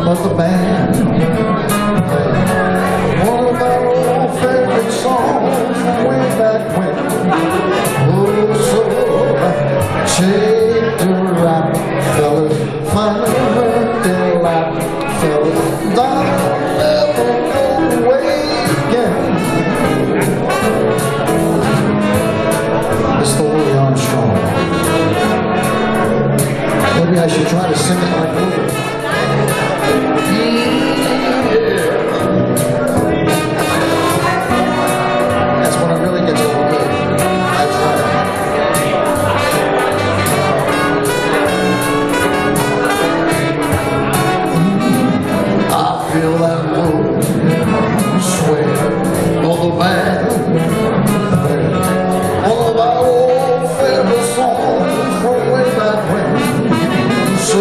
but the band played one of our old favorite songs from way back when. Oh, so shake the rock, fellas, find the rock, fellas, don't ever go away again. It's the Louis Armstrong. Maybe I should try to sing it like Louis. That's when it really gets all good. That's right. I feel that road sway on the band. All of our old favorite songs from way back when. So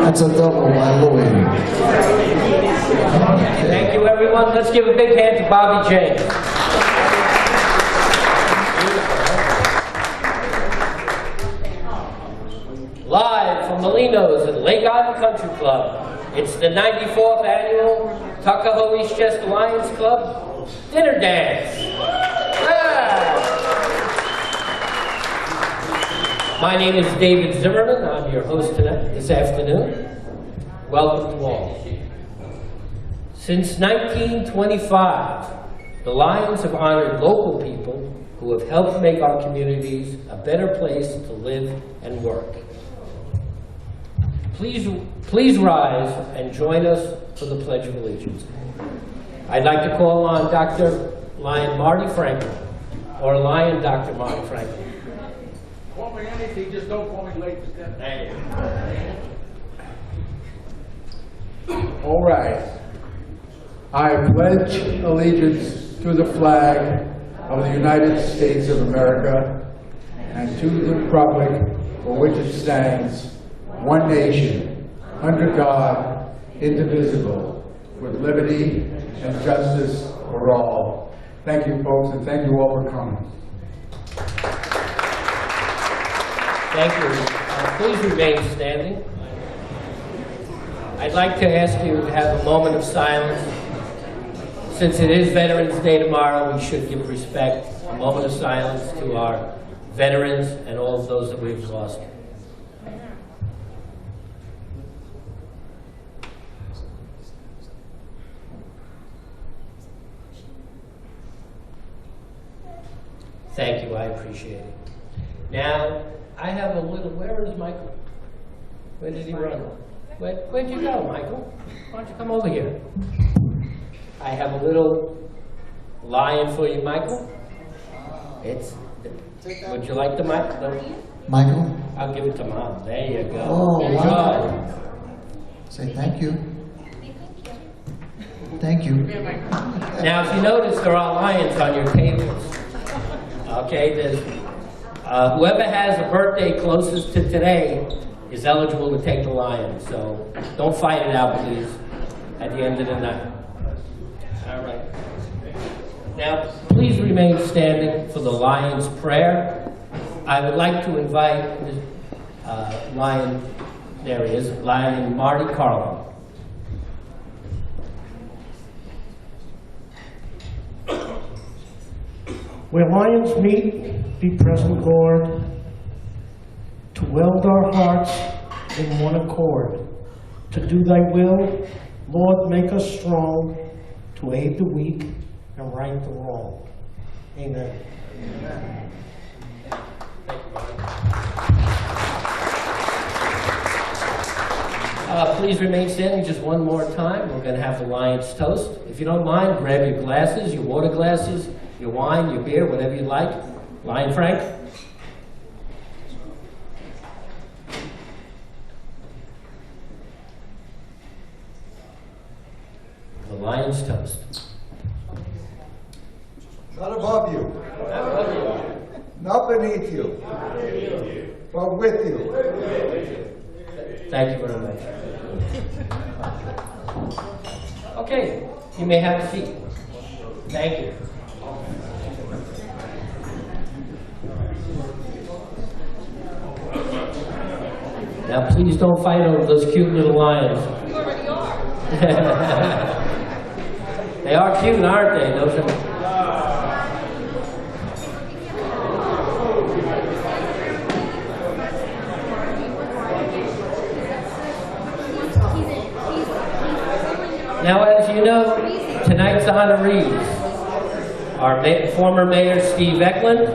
that's a double by Louis. Thank you, everyone. Let's give a big hand to Bobby James. Live from Molino's at Lake Island Country Club, it's the 94th annual Tuckahoe Eastchester Lions Club Dinner Dance. Yeah. My name is David Zimmerman. I'm your host tonight, this afternoon. Welcome to all. Since 1925, the Lions have honored local people who have helped make our communities a better place to live and work. Please rise and join us for the Pledge of Allegiance. I'd like to call on Dr. Lion Marty Franklin, or Lion Dr. Marty Franklin. Call me anything, just don't call me late. All right. I pledge allegiance to the flag of the United States of America and to the republic for which it stands, one nation, under God, indivisible, with liberty and justice for all. Thank you, folks, and thank you all for coming. Thank you. Please remain standing. I'd like to ask you to have a moment of silence. Since it is Veterans Day tomorrow, we should give respect, a moment of silence to our veterans and all of those that we've lost. Thank you, I appreciate it. Now, I have a little, where is Michael? Where did he run? Where'd you go, Michael? Why don't you come over here? I have a little lion for you, Michael. Would you like the mic? No? Michael? I'll give it to Mom. There you go. Oh, wow. Good. Say thank you. Thank you. Now, if you notice, there are lions on your tables. Okay, there's whoever has a birthday closest to today is eligible to take the lion. So don't fight it out, please, at the end of the night. All right. Now, please remain standing for the Lion's Prayer. I would like to invite Lion, there he is, Lion Marty Carlin. Where lions meet, be present, Lord, to weld our hearts in one accord. To do thy will, Lord, make us strong, to aid the weak and right the wrong. Amen. Amen. Please remain standing just one more time. We're going to have the Lion's Toast. If you don't mind, grab your glasses, your water glasses, your wine, your beer, whatever you like. Lion Frank. The Lion's Toast. Not above you. Not beneath you. But with you. Thank you very much. Okay, you may have a seat. Thank you. Now, please don't fight over those cute little lions. You already are. They are cute, aren't they? Those are... Now, as you know, tonight's honorees are former Mayor Steve Ecklond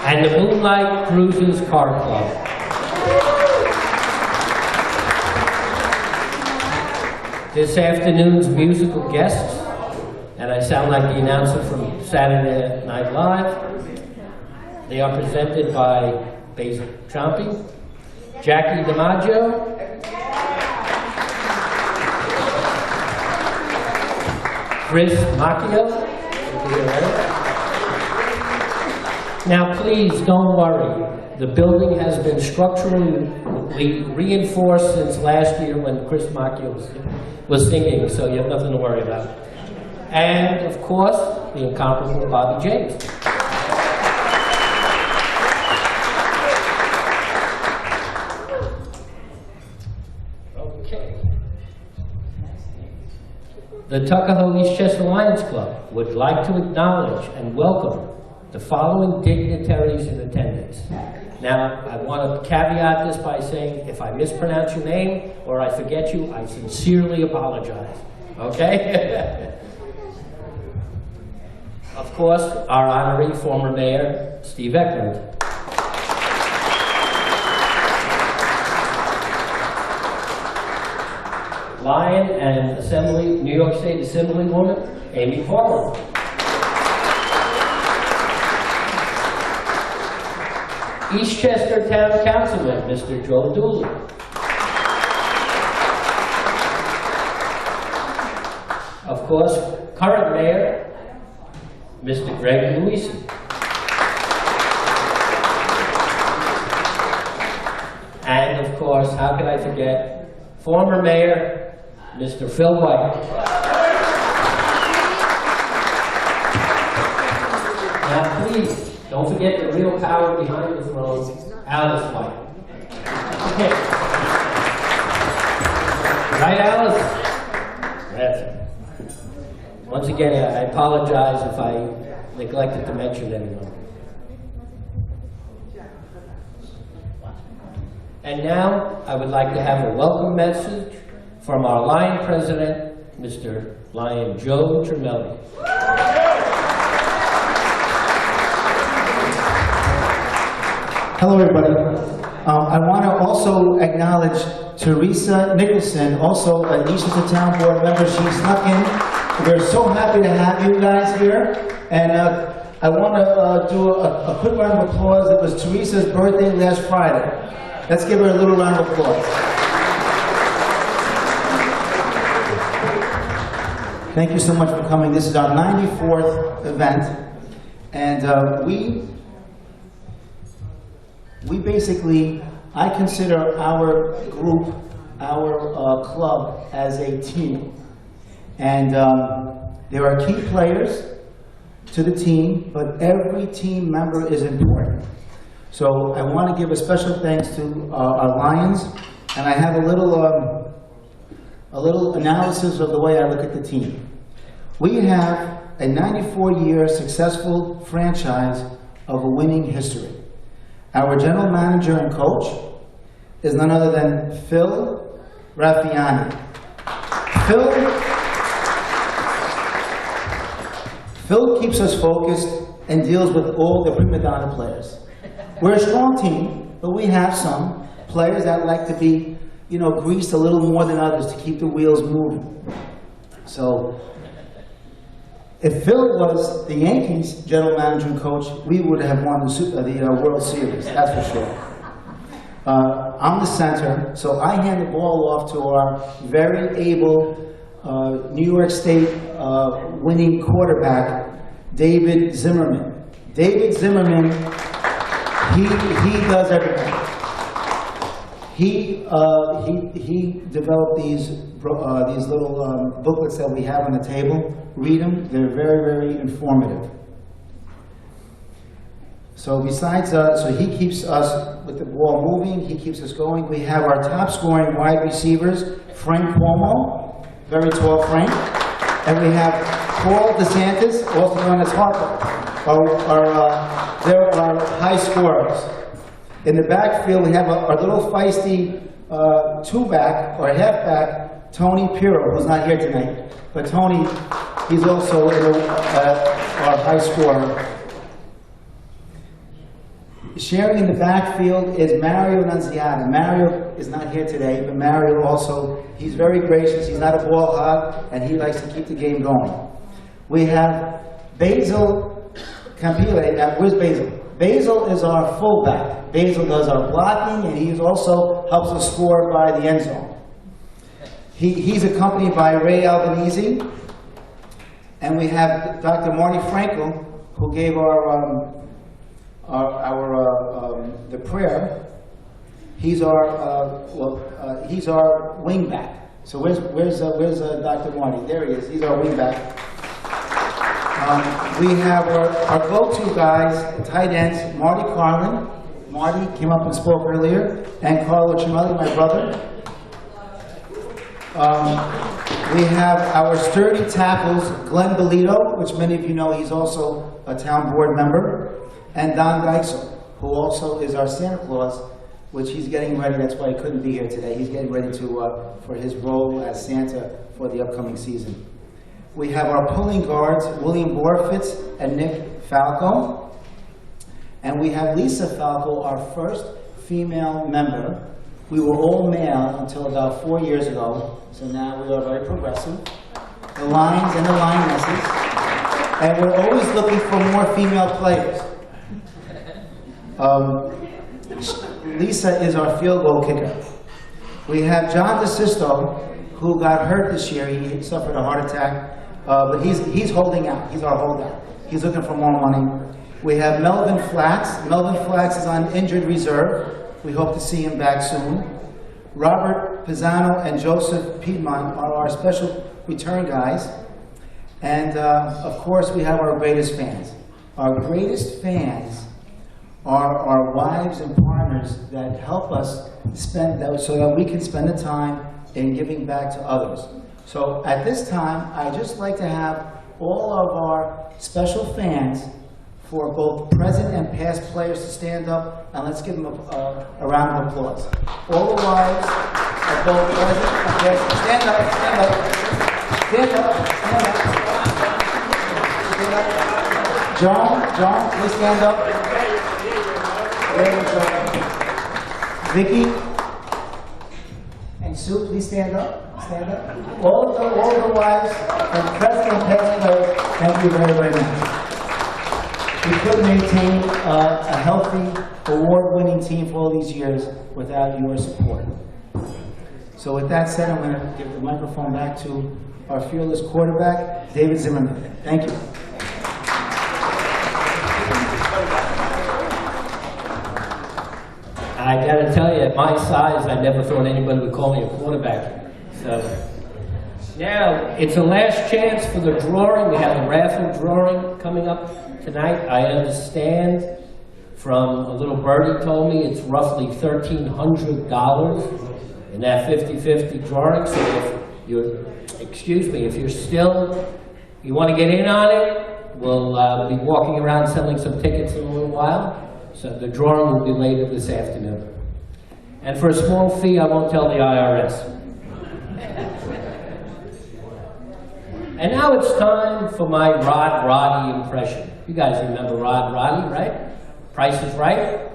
and the Moonlight Cruises Car Club. This afternoon's musical guests, and I sound like the announcer from Saturday Night Live, they are presented by Basil Chompy, Jackie DiMaggio, Chris Macchio. Now please don't worry. The building has been structurally reinforced since last year when Chris Macchio was singing, so you have nothing to worry about. And of course, the incomparable Bobby James. The Tuckahoe Eastchester Lions Club would like to acknowledge and welcome the following dignitaries in attendance. Now, I want to caveat this by saying, if I mispronounce your name or I forget you, I sincerely apologize, okay? Of course, our honoree, former Mayor Steve Ecklond. Lion and New York State Assemblywoman, Amy Portland. Eastchester Town Councilman, Mr. Joe Dooley. Of course, current Mayor, Mr. Greg Luisi. And of course, how could I forget, former Mayor, Mr. Phil White. Now please, don't forget the real power behind the throne, Alice White. Okay. Right, Alice? That's it. Once again, I apologize if I neglected to mention anyone. And now, I would like to have a welcome message from our Lion President, Mr. Lion Joe Tremelli. Hello, everybody. I want to also acknowledge Teresa Nicholson, also an Eastchester Town Board member. She snuck in. We're so happy to have you guys here. And I want to do a quick round of applause. It was Teresa's birthday last Friday. Let's give her a little round of applause. Thank you so much for coming. This is our 94th event, and we basically, I consider our group, our club, as a team. And there are key players to the team, but every team member is important. So I want to give a special thanks to our Lions, and I have a little analysis of the way I look at the team. We have a 94-year successful franchise of a winning history. Our general manager and coach is none other than Phil Raffiani. Phil keeps us focused and deals with all the prima donna players. We're a strong team, but we have some players that like to be, greased a little more than others to keep the wheels moving. So, if Phil was the Yankees' general manager and coach, we would have won the World Series, that's for sure. I'm the center, so I hand the ball off to our very able New York State winning quarterback, David Zimmerman. David Zimmerman, he does everything. He developed these little booklets that we have on the table. Read them; they're very, very informative. So besides, so he keeps us with the ball moving. He keeps us going. We have our top scoring wide receivers, Frank Cuomo, very tall Frank, and we have Paul DeSantis, also known as Harper. They're our high scorers. In the backfield, we have our little feisty two-back or halfback, Tony Pirro, who's not here tonight. But Tony, he's also our high scorer. Sharing in the backfield is Mario Nunziata. Mario is not here today, but Mario also, he's very gracious. He's not a ball hog, and he likes to keep the game going. We have Basil Campile. Now, where's Basil? Basil is our fullback. Basil does our blocking, and he also helps us score by the end zone. He's accompanied by Ray Albanese, and we have Dr. Marty Frankel, who gave the prayer. He's our he's our wingback. So where's Dr. Marty? There he is. He's our wingback. We have our go-to guys, tight ends, Marty Carlin. Marty came up and spoke earlier, and Carlo Cimelli, my brother. We have our sturdy tackles, Glenn Belito, which many of you know, he's also a town board member, and Don Geisel, who also is our Santa Claus, which he's getting ready. That's why he couldn't be here today. He's getting ready for his role as Santa for the upcoming season. We have our pulling guards, William Borfitz and Nick Falco. And we have Lisa Falco, our first female member. We were all male until about 4 years ago, so now we are very progressive. The Lions and the Lionesses. And we're always looking for more female players. Lisa is our field goal kicker. We have John DeSisto, who got hurt this year. He suffered a heart attack. But he's holding out. He's our holdout. He's looking for more money. We have Melvin Flax. Melvin Flax is on injured reserve. We hope to see him back soon. Robert Pisano and Joseph Piedmont are our special return guys. And of course, we have our greatest fans. Our greatest fans are our wives and partners that help us spend that so that we can spend the time in giving back to others. So at this time, I'd just like to have all of our special fans for both present and past players to stand up, and let's give them a round of applause. All the wives of both present and past, stand up, stand up, stand up, stand up. John, please stand up. Vicky and Sue, please stand up. Stand up. All the wives and present and past players, thank you very, very much. We couldn't maintain a healthy, award-winning team for all these years without your support. So with that said, I'm going to give the microphone back to our fearless quarterback, David Zimmerman. Thank you. I gotta tell you, at my size, I never thought anybody would call me a quarterback. So now it's a last chance for the drawing. We have a raffle drawing coming up tonight. I understand from a little birdie told me it's roughly $1,300 in that 50-50 drawing. So if you're, if you're still, you want to get in on it, we'll be walking around selling some tickets in a little while. So the drawing will be later this afternoon. And for a small fee, I won't tell the IRS. And now it's time for my Rod Roddy impression. You guys remember Rod Roddy, right? Price is Right?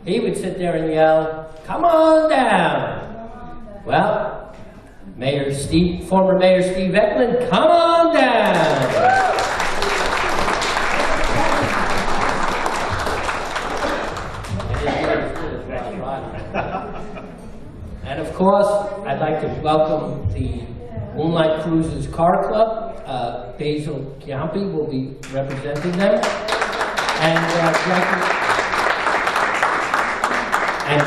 He would sit there and yell, "Come on down." Well, former Mayor Steve Ecklond, come on down. body. And of course, I'd like to welcome the Moonlight Cruises Car Club. Basil Chiampi will be representing them. And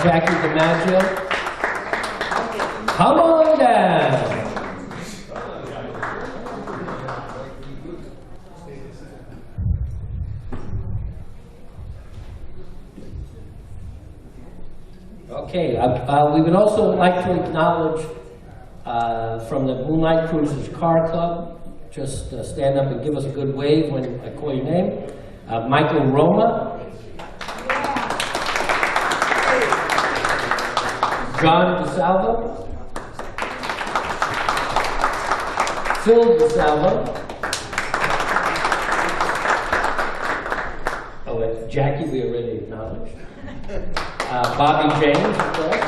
Jackie DiMaggio. Come on down. Okay, we would also like to acknowledge from the Moonlight Cruises Car Club, just stand up and give us a good wave when I call your name. Michael Roma, John DeSalvo, Phil DeSalvo, oh wait, Jackie we already acknowledged. Bobby James, of course.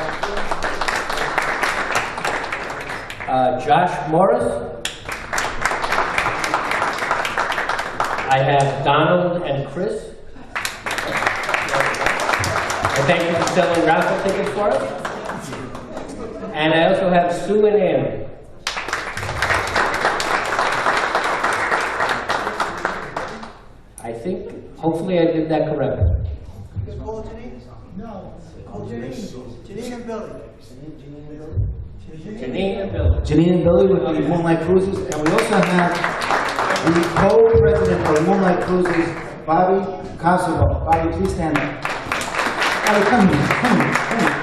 Josh Morris. I have Donald and Chris. And thank you for selling raffle tickets for us. And I also have Sue and Andy. I think, hopefully I did that correctly. No. Janine and Billy. Janine and Billy. Janine and Billy with the Moonlight Cruises, and we also have the co-president of Moonlight Cruises, Bobby Kosovo. Bobby, please stand up. Bobby, come here, come here, come here.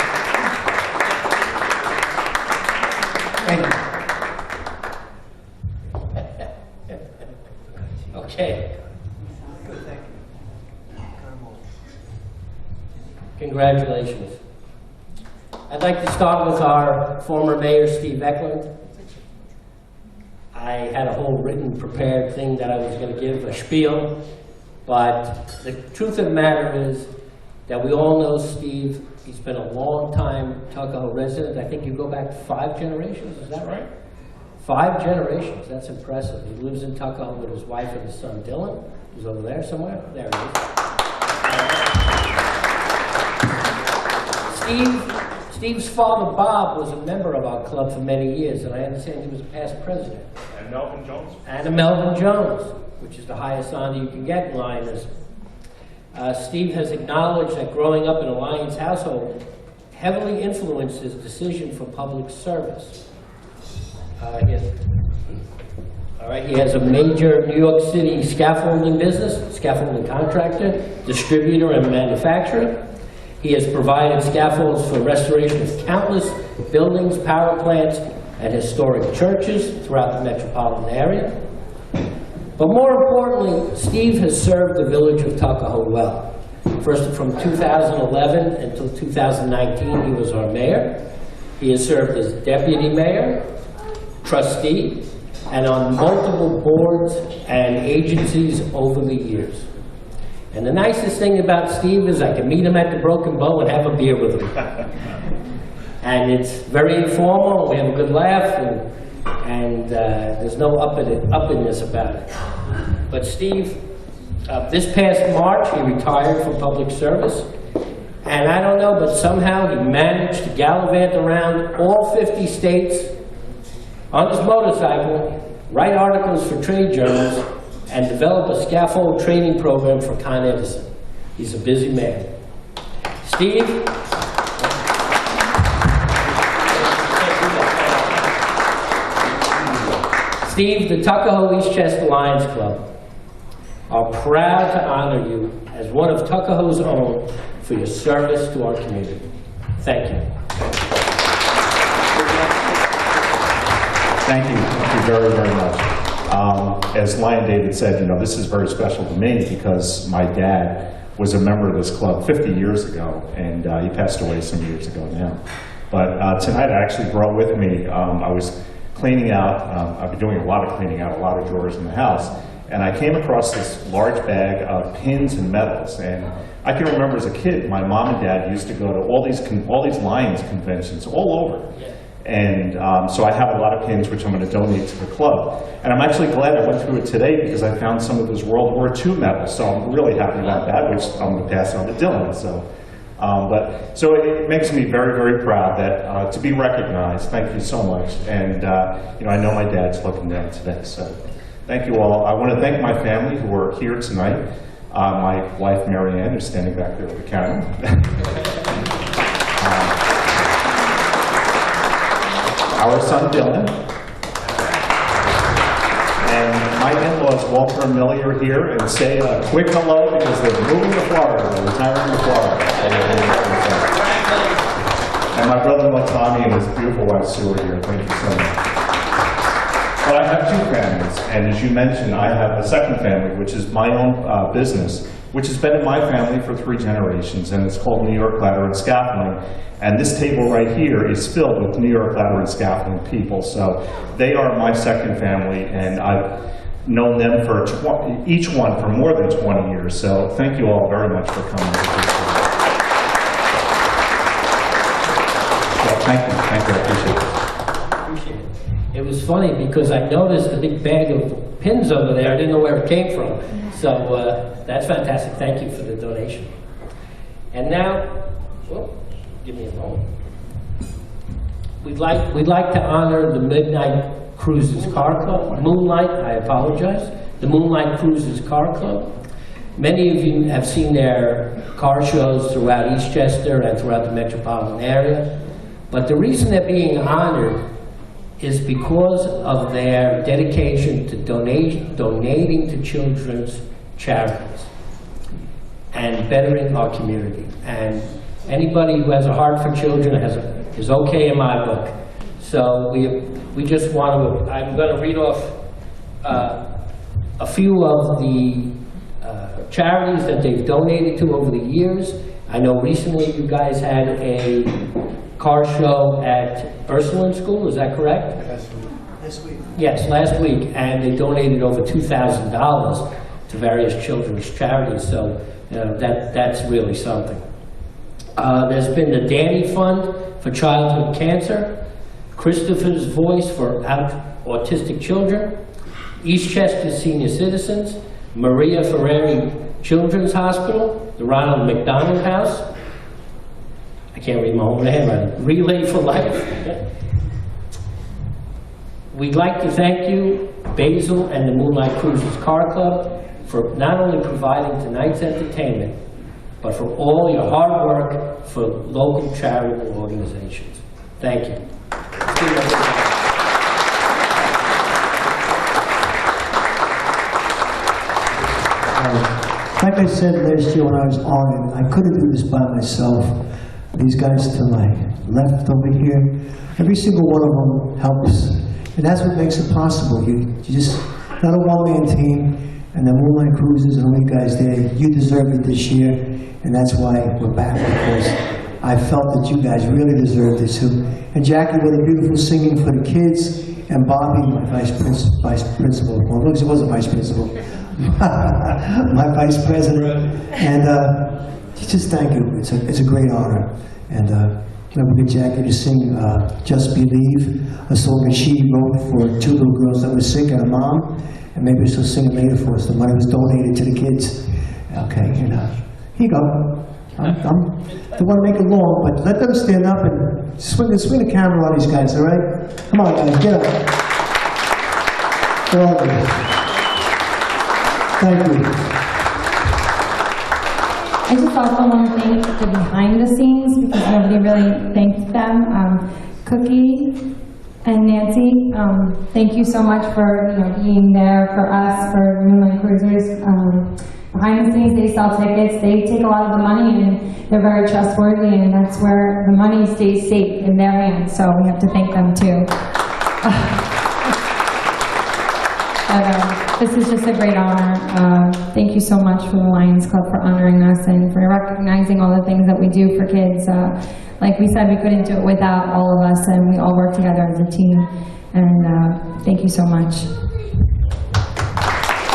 Thank you. Okay. Congratulations. I'd like to start with our former mayor, Steve Ecklond. I had a whole written, prepared thing that I was going to give, a spiel, but the truth of the matter is that we all know Steve. He's been a long-time Tuckahoe resident. I think you go back 5 generations, is that right? 5 generations, that's impressive. He lives in Tuckahoe with his wife and his son, Dylan. He's over there somewhere. There he is. Steve's father, Bob, was a member of our club for many years, and I understand he was a past president. And Melvin Jones. And a Melvin Jones, which is the highest honor you can get in Lionism. Steve has acknowledged that growing up in a Lions household heavily influenced his decision for public service. He has a major New York City scaffolding business, scaffolding contractor, distributor, and manufacturer. He has provided scaffolds for restoration of countless buildings, power plants, and historic churches throughout the metropolitan area. But more importantly, Steve has served the village of Tuckahoe well. First, from 2011 until 2019, he was our mayor. He has served as deputy mayor, trustee, and on multiple boards and agencies over the years. And the nicest thing about Steve is I can meet him at the Broken Bow and have a beer with him. And it's very informal, we have a good laugh, and there's no uppiness about it. But Steve, this past March, he retired from public service. And I don't know, but somehow he managed to gallivant around all 50 states on his motorcycle, write articles for trade journals, and develop a scaffold training program for Con Edison. He's a busy man. Steve? Steve, the Tuckahoe Eastchester Lions Club are proud to honor you as one of Tuckahoe's own for your service to our community. Thank you. Thank you very, very much. As Lion David said, this is very special to me because my dad was a member of this club 50 years ago, and he passed away some years ago now. But tonight I actually brought with me, I was cleaning out, I've been doing a lot of cleaning out, a lot of drawers in the house, and I came across this large bag of pins and medals. And I can remember as a kid, my mom and dad used to go to all these Lions conventions all over. And so I have a lot of pins which I'm going to donate to the club. And I'm actually glad I went through it today because I found some of those World War II medals. So I'm really happy about that, which I'm going to pass on to Dylan. So So it makes me very, very proud that to be recognized. Thank you so much. And I know my dad's looking down today, so thank you all. I want to thank my family who are here tonight. My wife, Marianne, is standing back there with the camera. Our son, Dylan. And my in-laws, Walter and Millie, are here, and say a quick hello because they're moving to Florida, they're retiring to Florida. And my brother-in-law, Tommy, and his beautiful wife, Sue, are here. Thank you so much. But I have two families, and as you mentioned, I have a second family, which is my own business, which has been in my family for 3 generations, and it's called New York Ladder and Scaffolding. And this table right here is filled with New York Ladder and Scaffolding people. So they are my second family, and I've known them for each one for more than 20 years. So thank you all very much for coming. So thank you, I appreciate it. It was funny because I noticed a big bag of pins over there. I didn't know where it came from. So that's fantastic. Thank you for the donation. And now, well, give me a moment. We'd like to honor the Midnight Cruises Car Club. Moonlight, I apologize. The Moonlight Cruises Car Club. Many of you have seen their car shows throughout Eastchester and throughout the metropolitan area. But the reason they're being honored is because of their dedication to donating to children's charities and bettering our community. And anybody who has a heart for children is okay in my book. So we just want to, I'm going to read off a few of the charities that they've donated to over the years. I know recently you guys had a car show at Ursuline School, is that correct? This week. Yes, last week, and they donated over $2,000 to various children's charities, so that's really something. There's been the Danny Fund for Childhood Cancer, Christopher's Voice for Autistic Children, Eastchester Senior Citizens, Maria Ferreri Children's Hospital, the Ronald McDonald House, I can't read my own handwriting, Relay for Life. We'd like to thank you, Basil and the Moonlight Cruises Car Club, for not only providing tonight's entertainment, but for all your hard work for local charitable organizations. Thank you. Like I said last year when I was honored, I couldn't do this by myself. These guys to my left over here, every single one of them helps. And that's what makes it possible. You just, not a one-man team, and the Moonlight Cruises and all you guys there, you deserve it this year, and that's why we're back, because I felt that you guys really deserved it too. And Jackie with a beautiful singing for the kids, and Bobby, my vice principal, well, he wasn't vice principal, my vice president, and just thank you. It's a great honor, and we get Jackie to sing "Just Believe," a song that she wrote for 2 little girls that were sick and a mom, and maybe she'll sing it later for us. The money was donated to the kids. Okay, and here you go. I don't want to make it long, but let them stand up and swing the camera on these guys. All right, come on, guys, get up. They're all good. Thank you. I just also want to thank the behind the scenes because nobody really thanked them. Cookie and Nancy, thank you so much for being there for us, for Moonlight Cruisers. Behind the scenes, they sell tickets, they take a lot of the money, and they're very trustworthy, and that's where the money stays safe in their hands, so we have to thank them too. But this is just a great honor. Thank you so much for the Lions Club for honoring us and for recognizing all the things that we do for kids. Like we said, we couldn't do it without all of us, and we all work together as a team. And thank you so much.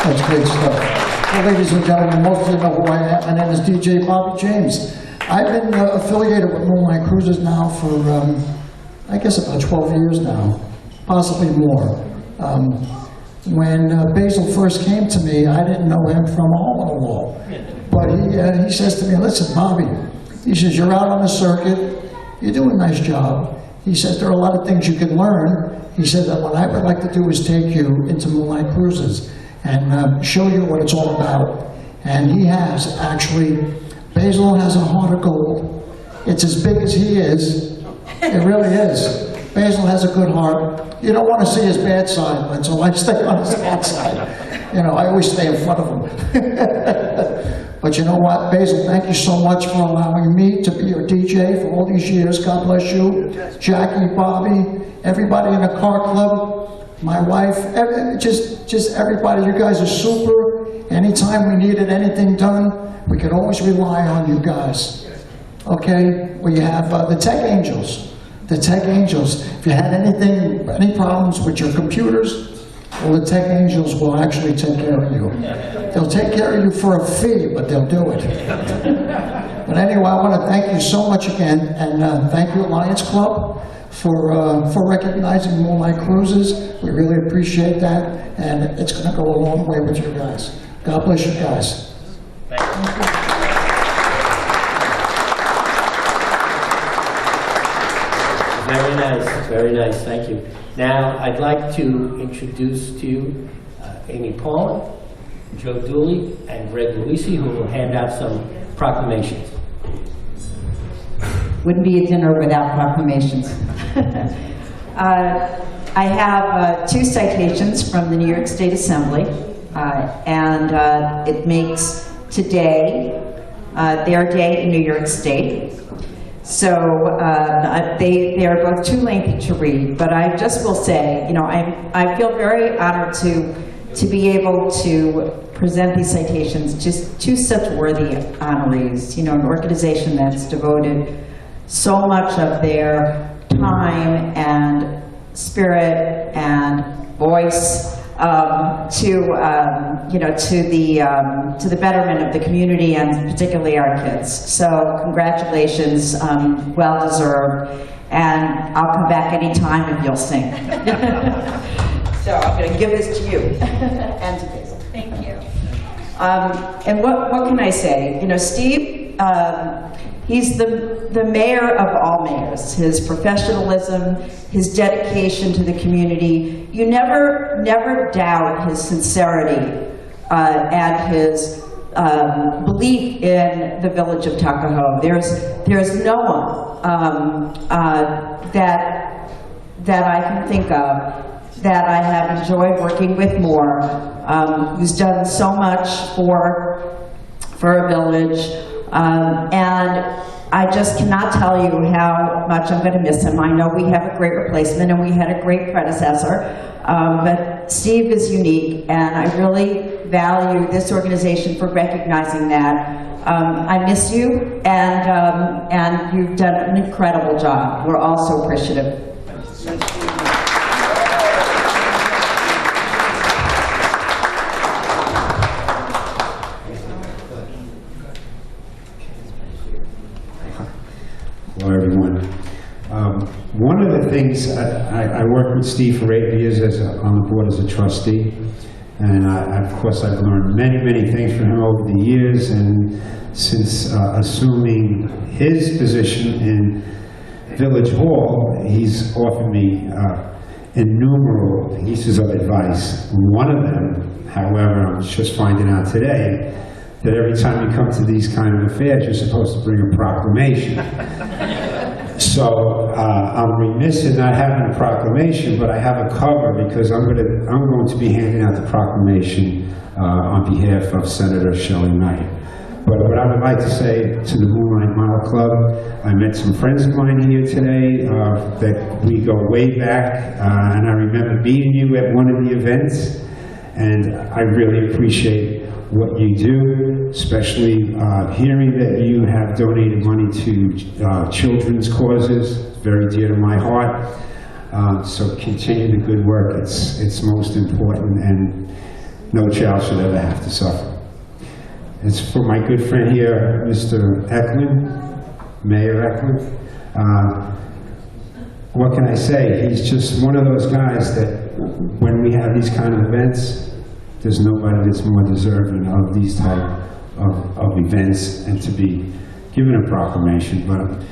That's great stuff. Well, ladies and gentlemen, most of you know who I am. My name is DJ Bobby James. I've been affiliated with Moonlight Cruises now for, I guess about 12 years now, possibly more. When Basil first came to me, I didn't know him from a hole in the wall. But he says to me, listen, Bobby, He says, you're out on the circuit, you do a nice job. He says, there are a lot of things you can learn. He said that what I would like to do is take you into Moonlight Cruises and show you what it's all about. And he has, actually, Basil has a heart of gold. It's as big as he is. It really is. Basil has a good heart. You don't want to see his bad side, but so I stay on his bad side. You know, I always stay in front of him. But you know what, Basil, thank you so much for allowing me to be your DJ for all these years. God bless you. Jackie, Bobby, everybody in the car club, my wife, just everybody. You guys are super. Anytime we needed anything done, we could always rely on you guys. Okay? We have the Tech Angels. The Tech Angels. If you had any problems with your computers, well, the Tech Angels will actually take care of you. They'll take care of you for a fee, but they'll do it. But anyway, I want to thank you so much again, and thank you, Lions Club, for recognizing Moonlight Cruises. We really appreciate that, and it's going to go a long way with you guys. God bless you guys. Thank you. Very nice, very nice, thank you. Now, I'd like to introduce to you Amy Paulin, Joe Dooley, and Greg Luisi, who will hand out some proclamations. Wouldn't be a dinner without proclamations. I have 2 citations from the New York State Assembly, and it makes today their day in New York State. So they are both too lengthy to read, but I just will say, you know, I feel very honored to be able to present these citations just to such worthy honorees. You know, an organization that's devoted so much of their time and spirit and voice to the betterment of the community and particularly our kids. So congratulations, well deserved, and I'll come back anytime and you'll sing. So I'm going to give this to you and to Basil. Thank you. And what can I say? You know, Steve, he's the mayor of all mayors. His professionalism, his dedication to the community, you never doubt his sincerity and his belief in the village of Tuckahoe. There's no one that I can think of that I have enjoyed working with more, who's done so much for a village, and I just cannot tell you how much I'm going to miss him. I know we have a great replacement and we had a great predecessor, but Steve is unique, and I really value this organization for recognizing that. I miss you, and you've done an incredible job. We're all so appreciative. Hello, everyone. One of the things, I worked with Steve for 8 years on the board as a trustee, and of course I've learned many things from him over the years, and since assuming his position in Village Hall, he's offered me innumerable pieces of advice. One of them, however, I'm just finding out today, that every time you come to these kind of affairs, you're supposed to bring a proclamation. So I'm remiss in not having a proclamation, but I have a cover because I'm going to be handing out the proclamation on behalf of Senator Shelley Knight. But what I would like to say to the Moonlight Mile Club, I met some friends of mine here today that we go way back, and I remember meeting you at one of the events, and I really appreciate what you do, especially hearing that you have donated money to children's causes. It's very dear to my heart. So continue the good work. It's most important, and no child should ever have to suffer. It's for my good friend here, Mr. Ecklond, Mayor Ecklond. What can I say? He's just one of those guys that when we have these kind of events, there's nobody that's more deserving of these type of events and to be given a proclamation, but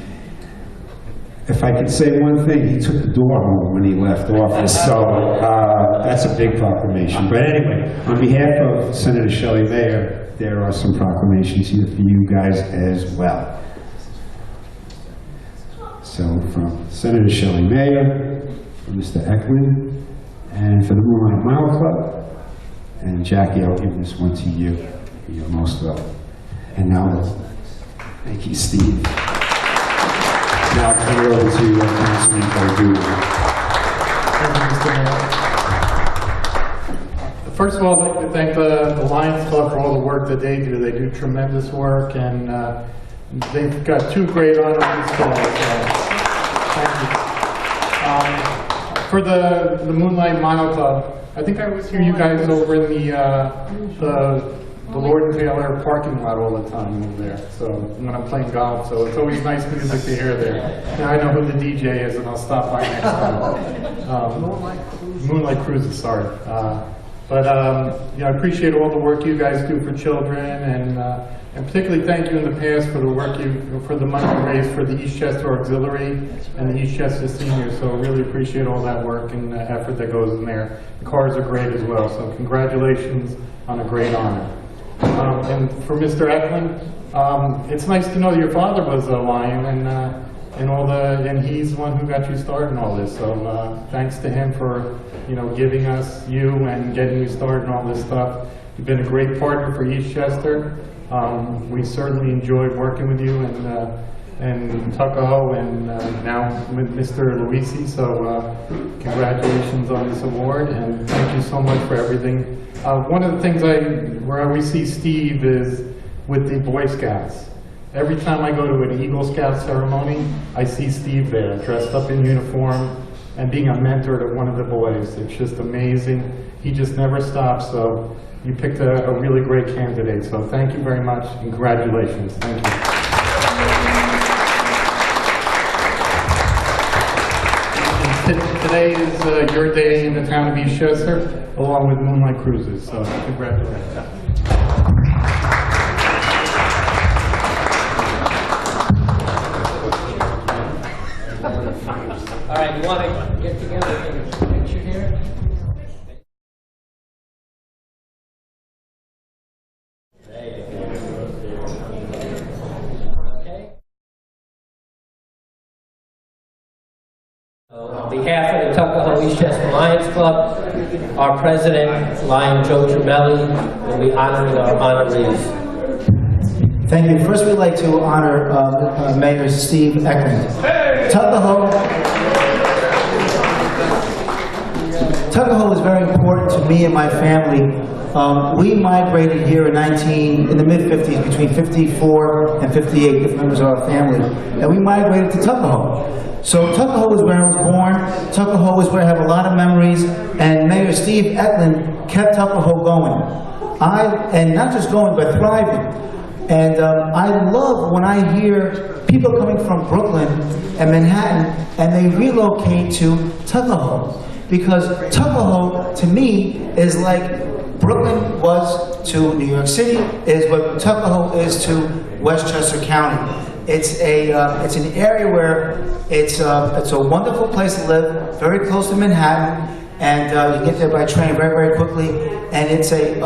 if I could say one thing, he took the door home when he left office, so that's a big proclamation. But anyway, on behalf of Senator Shelley Mayer, there are some proclamations here for you guys as well. So from Senator Shelley Mayer, from Mr. Ecklond, and for the Moonlight Mile Club, and Jackie, I'll give this one to you. You're most welcome. And now, thank you, Steve. Now I'll turn it over to Councilman Bowden. Thank you, Mr. Mayor. First of all, I'd like to thank the Lions Club for all the work that they do. They do tremendous work, and they've got 2 great honorees today. So thank you. For the Moonlight Mile Club, I think I always hear you guys over in the Lord and Taylor parking lot all the time over there. So when I'm playing golf, so it's always nice music to hear there. Now I know who the DJ is, and I'll stop by next time. Moonlight Cruises, sorry. But you know, I appreciate all the work you guys do for children, and particularly thank you in the past for the work for the money raised for the Eastchester Auxiliary and the Eastchester Seniors. So really appreciate all that work and effort that goes in there. The cars are great as well. So congratulations on a great honor. And for Mr. Ecklond, it's nice to know your father was a Lion, and he's the one who got you started in all this. So thanks to him for giving us you and getting you started in all this stuff. You've been a great partner for Eastchester. We certainly enjoyed working with you and Tuckahoe, and now with Mr. Luisi. So congratulations on this award, and thank you so much for everything. One of the things where we see Steve is with the Boy Scouts. Every time I go to an Eagle Scout ceremony, I see Steve there, dressed up in uniform and being a mentor to one of the boys. It's just amazing. He just never stops. So you picked a really great candidate. So thank you very much, and congratulations. Thank you. Today is your day in the town of Eastchester, along with Moonlight Cruises, so congratulations. All right, you want to get together and take a picture here? There you go. Okay. On behalf of the Tuckahoe Eastchester Lions Club, our president, Lion Joe Tramelli, will be honoring our honorees. Thank you. First, we'd like to honor Mayor Steve Ecklond. Tuckahoe is very important to me and my family. We migrated here in the mid-50s, between 54 and 58, different members of our family, and we migrated to Tuckahoe. So Tuckahoe is where I was born. Tuckahoe is where I have a lot of memories, and Mayor Steve Ecklond kept Tuckahoe going. And not just going, but thriving. And I love when I hear people coming from Brooklyn and Manhattan, and they relocate to Tuckahoe. Because Tuckahoe, to me, is like Brooklyn was to New York City, is what Tuckahoe is to Westchester County. It's an area where it's a wonderful place to live, very close to Manhattan, and you get there by train very, very quickly. And it's a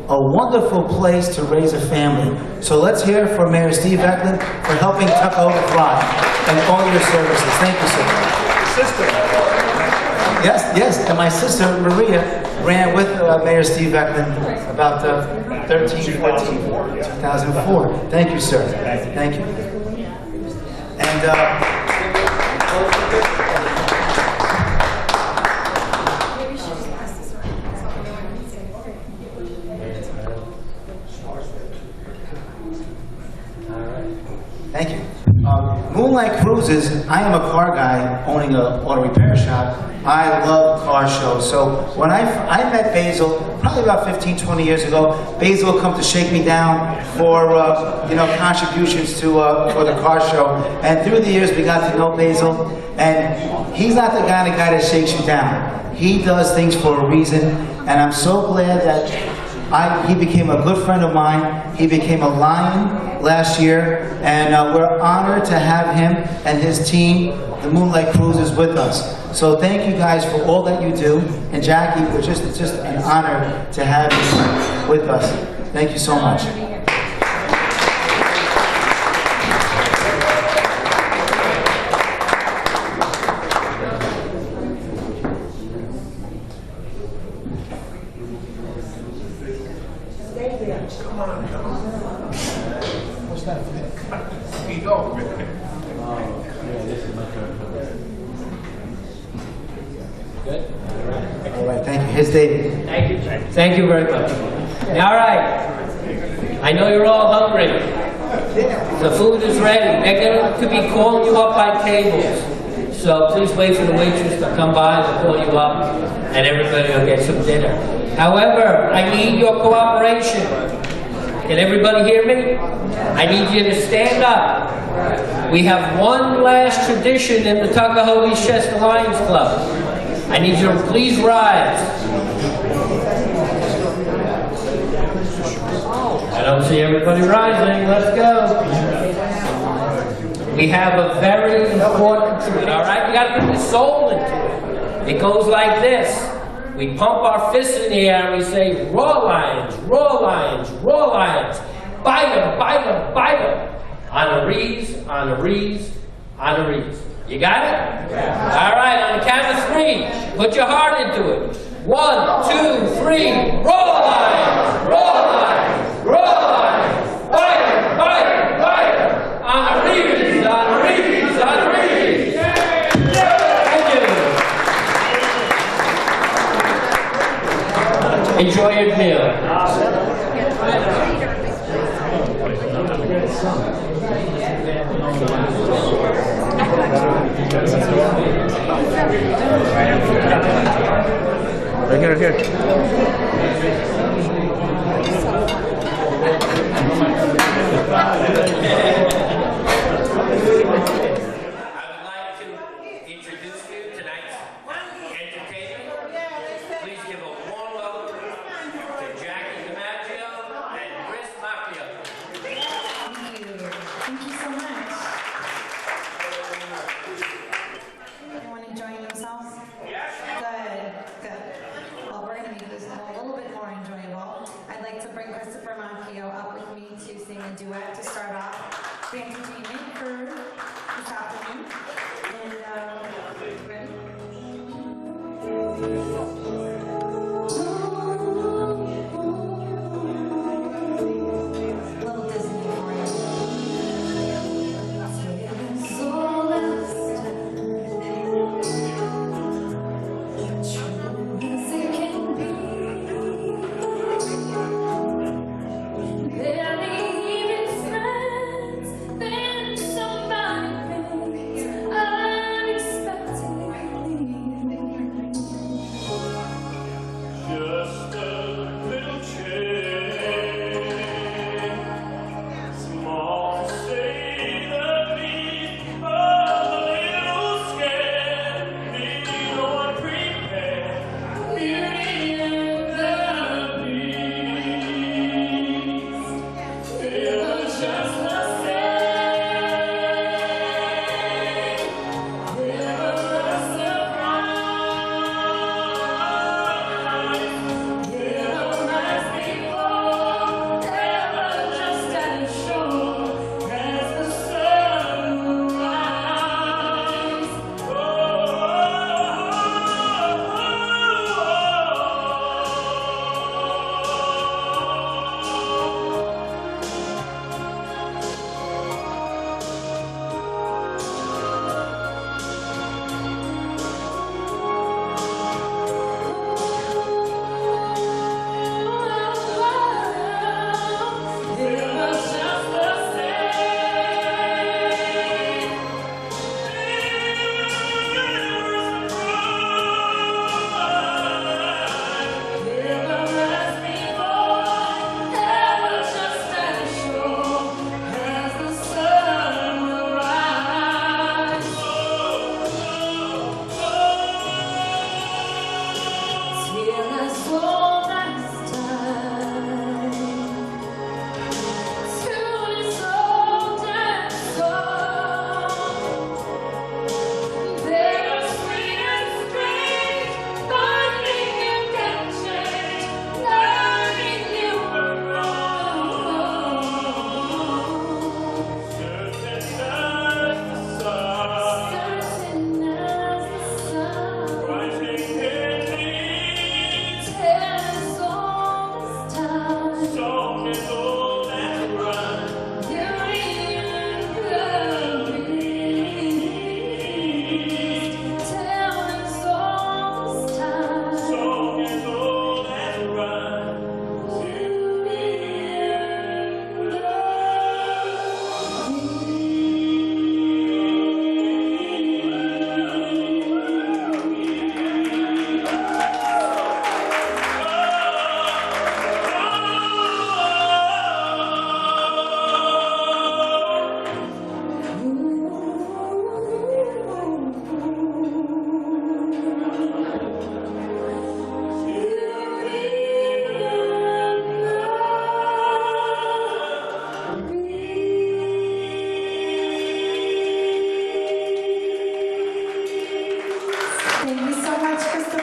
wonderful place to raise a family. So let's hear from Mayor Steve Ecklond for helping Tuckahoe to thrive and all your services. Thank you, sir. Sister. Yes, and my sister Maria ran with Mayor Steve Ecklond about 2004. Thank you, sir. Thank you. And thank you. Moonlight Cruises, I am a car guy owning an auto repair shop. I love car shows. So when I met Basil, probably about 15, 20 years ago, Basil would come to shake me down for contributions to for the car show. And through the years, we got to know Basil. And he's not the guy that shakes you down. He does things for a reason. And I'm so glad that He became a good friend of mine. He became a Lion last year, and we're honored to have him and his team, the Moonlight Cruisers, with us. So thank you guys for all that you do. And Jackie, it's just an honor to have you with us. Thank you so much. All right, thank you. Here's David. Thank you. Thank you very much. All right. I know you're all hungry. The food is ready. They're going to be calling you up by tables. So please wait for the waitress to come by and call you up, and everybody will get some dinner. However, I need your cooperation. Can everybody hear me? I need you to stand up. We have one last tradition in the Tuckahoe Eastchester Lions Club. I need you to please rise. I don't see everybody rising. Let's go. We have a very important tradition, all right? We got to put the soul into it. It goes like this. We pump our fists in the air and we say, "Raw lions, raw lions, raw lions. Bite them, bite them, bite them." On a rees, on a rees, on a rees. You got it? Yeah. All right, on the count of three, put your heart into it. 1, 2, 3, raw lions, raw lions, raw lions. Bite them, bite them, bite them. On a rees, on a rees, on a rees. Thank you. Enjoy your meal. I'd like to bring Christopher Macchio up with me to sing a duet to start off.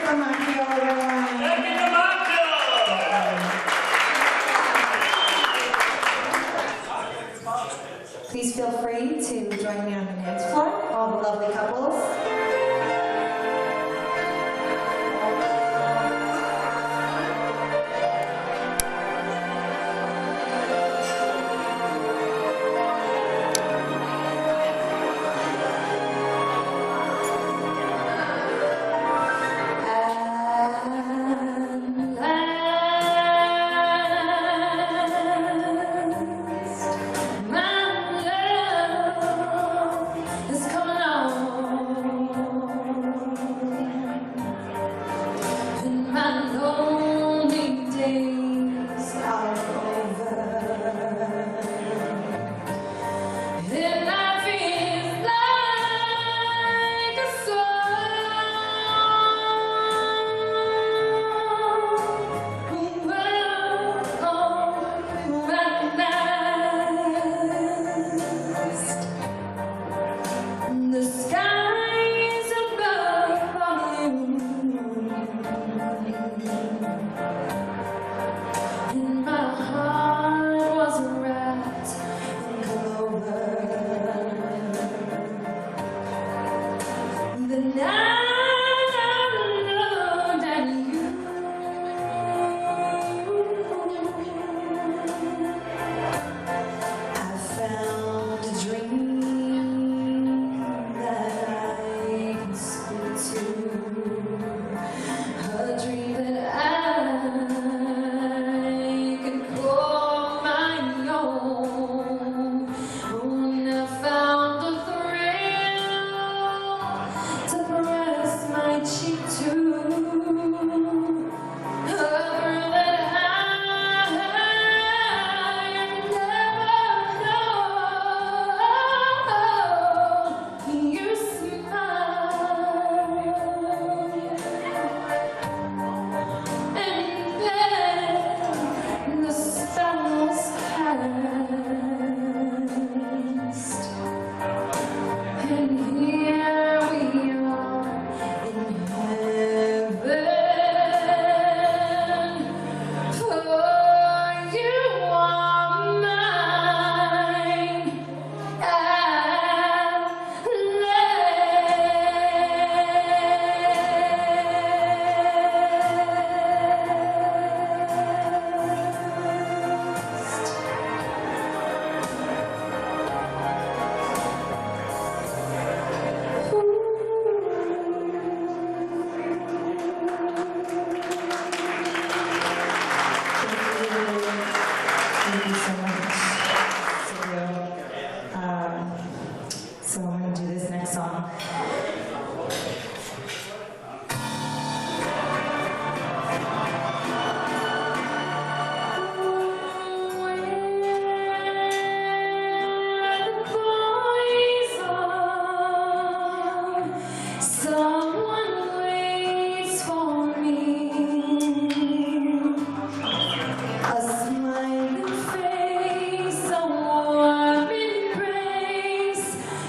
Macchio, everyone. Please feel free to join me on the dance floor, all the lovely couples.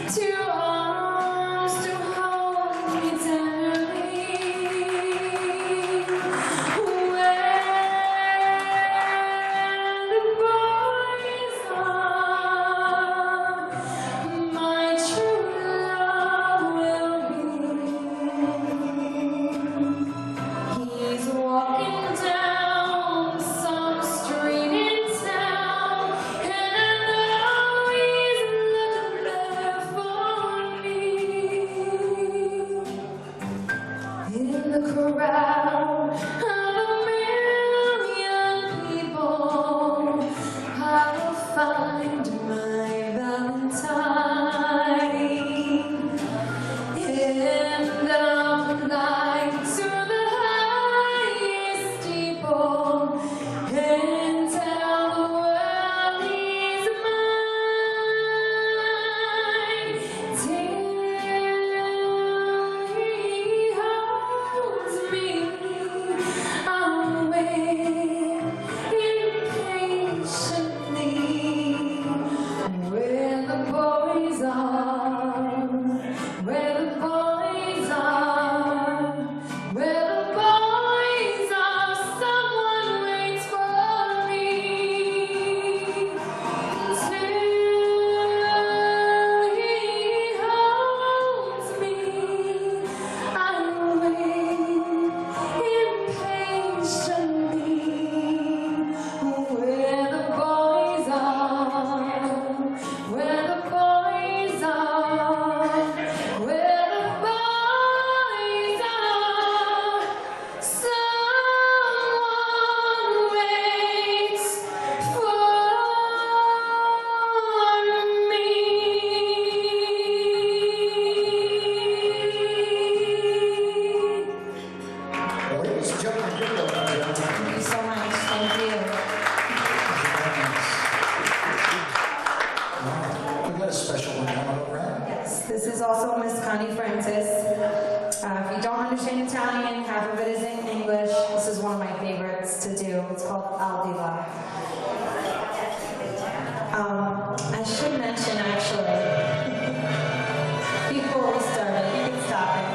Two arms to also Miss Connie Francis. If you don't understand Italian, half of it is in English. This is one of my favorites to do. It's called Al di là. I should mention actually, before we started, you can stop it.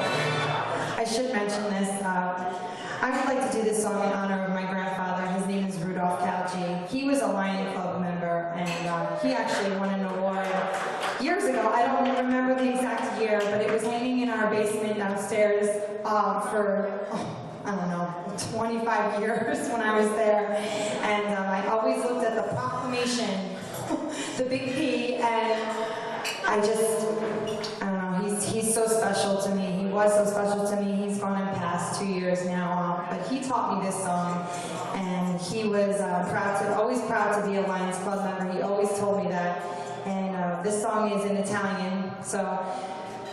I should mention this. I would like to do this song in honor of my grandfather. His name is Rudolph Calgi. He was a Lion Club member, and he actually won an award years ago. I don't remember the exact year, but it was hanging in our basement downstairs for, I don't know, 25 years when I was there. And I always looked at the proclamation, the big P, and I don't know, he's so special to me. He was so special to me. He's gone and passed 2 years now, but he taught me this song, and he was always proud to be a Lions Club member. He always told me that, and this song is in Italian, so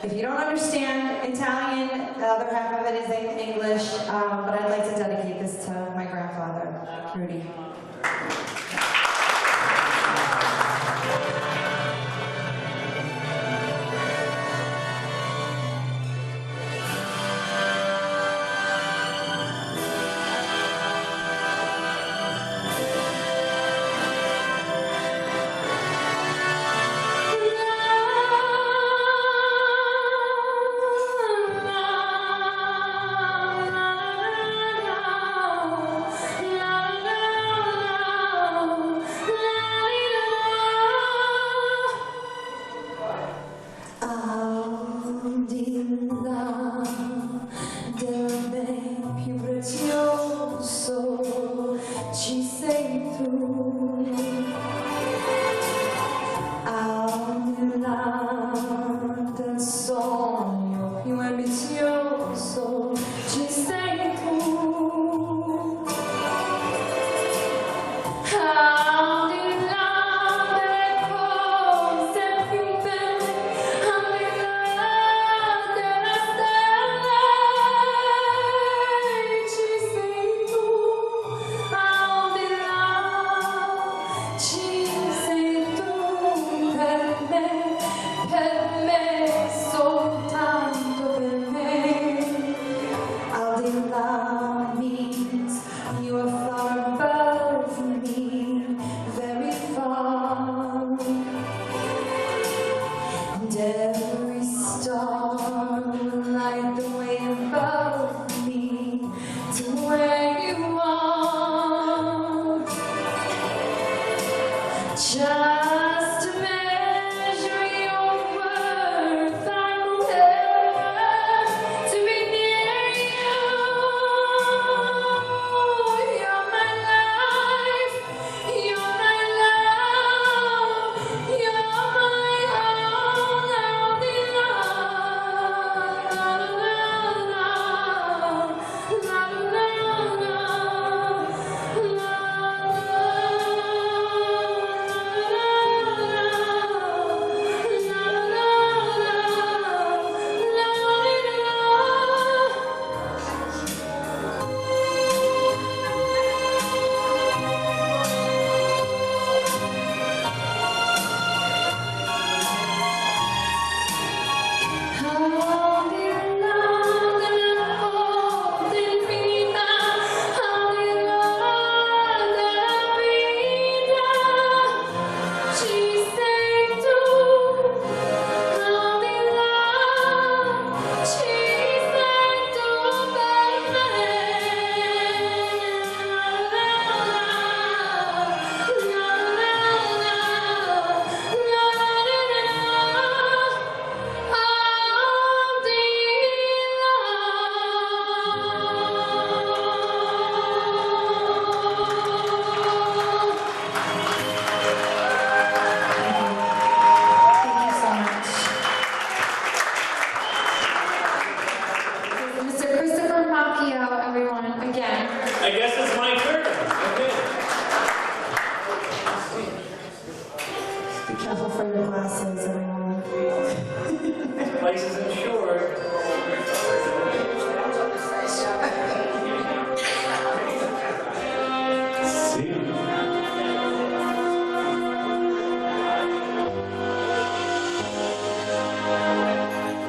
if you don't understand Italian, the other half of it is in English, but I'd like to dedicate this to my grandfather, Rudy. Ci sei tu, al di là del sogno più ambizioso, ci sei tu, al di là delle cose più belle, al di là delle stelle, ci sei tu. Ci sei tu per me, soltanto per me. Al di là means you are far above me, very far. And every star will light the way above me to where you are. Just to measure your worth, I will ever to be near you. You're my life, you're my love, you're my all, I'll be loved. La la la la, la la la la. I guess it's my turn. Okay. Be careful for your glasses, everyone. This place is insured. I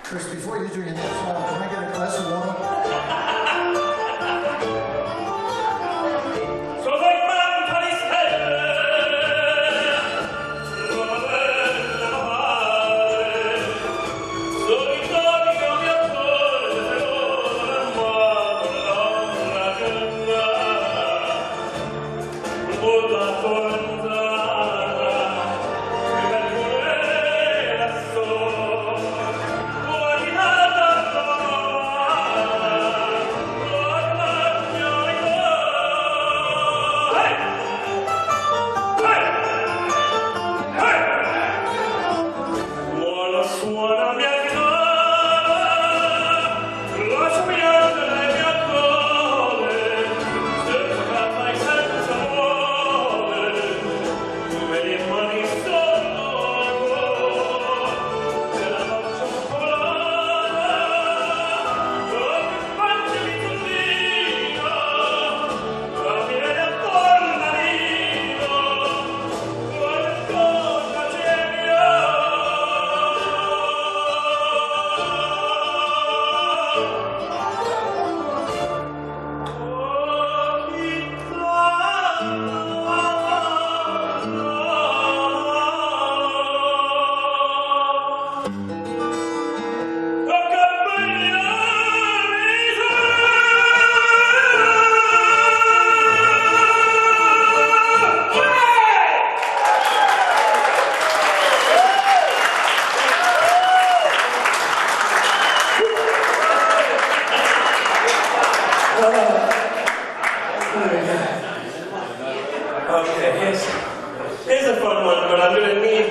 Chris, before you do your next song, can I get a glass of water? Here's a fun one, but I'm gonna need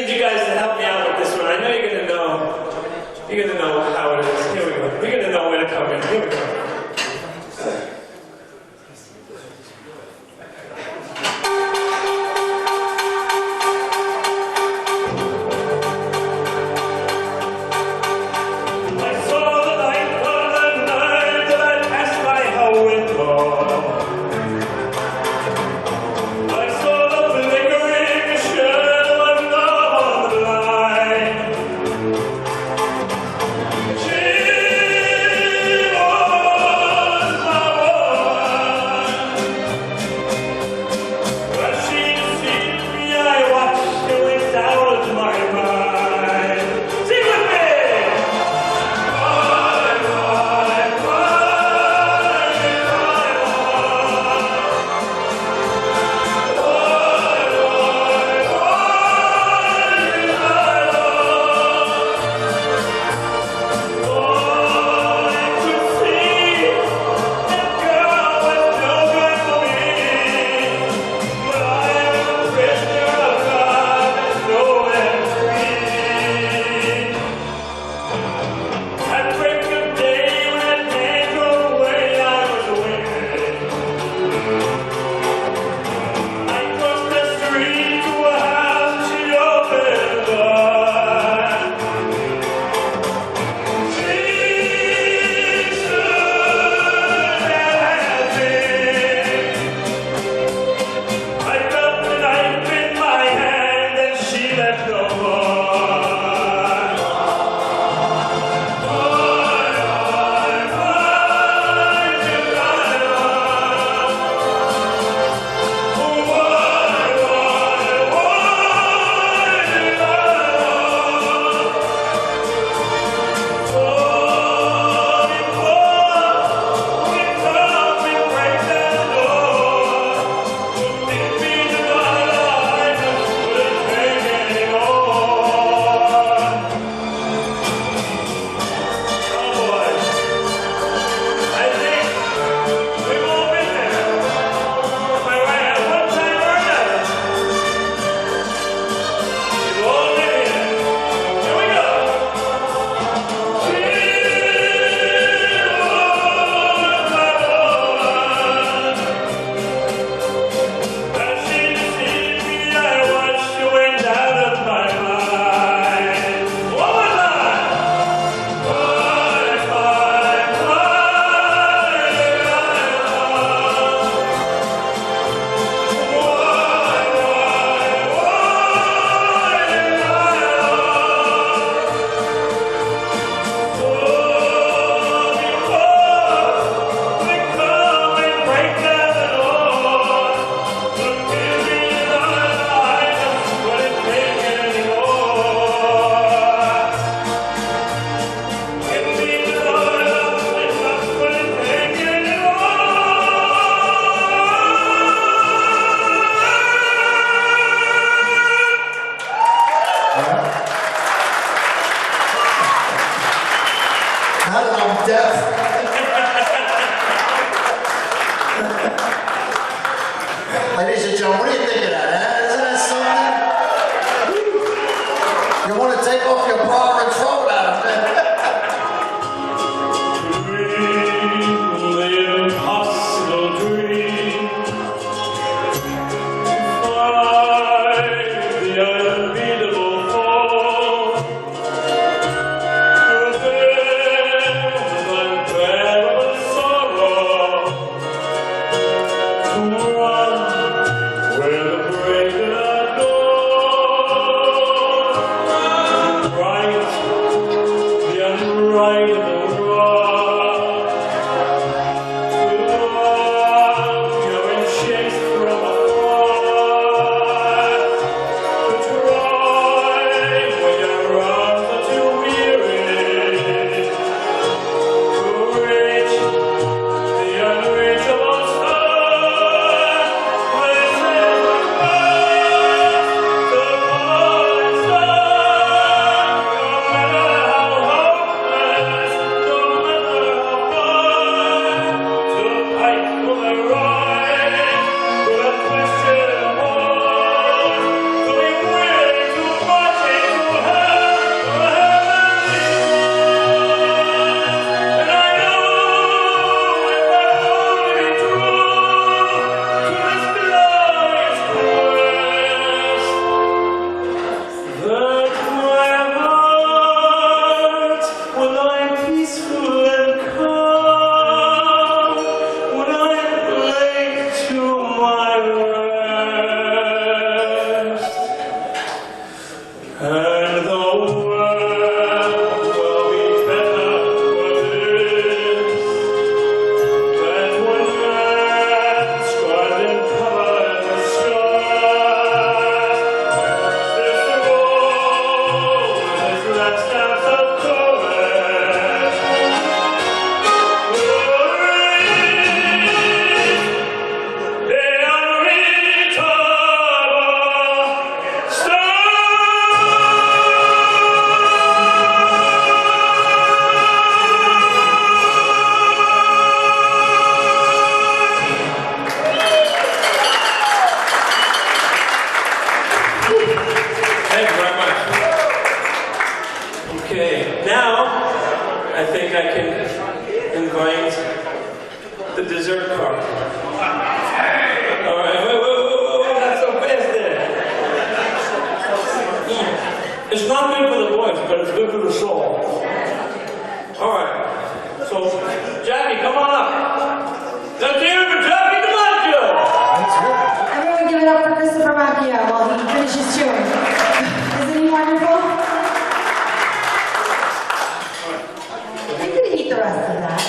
you guys to help me out with this one. I know you're gonna know how it is. Here we go. You're gonna know where to come in. Here we go. I saw the light on the night that I passed the dessert cart. All right, wait, not so fast there. It's not good for the voice, but it's good for the soul. All right, so Jackie, come on up. Let's hear it for Jackie, come on, Joe. Everyone give it up for Christopher Macchio while he finishes chewing. Isn't he wonderful? You could eat the rest of that.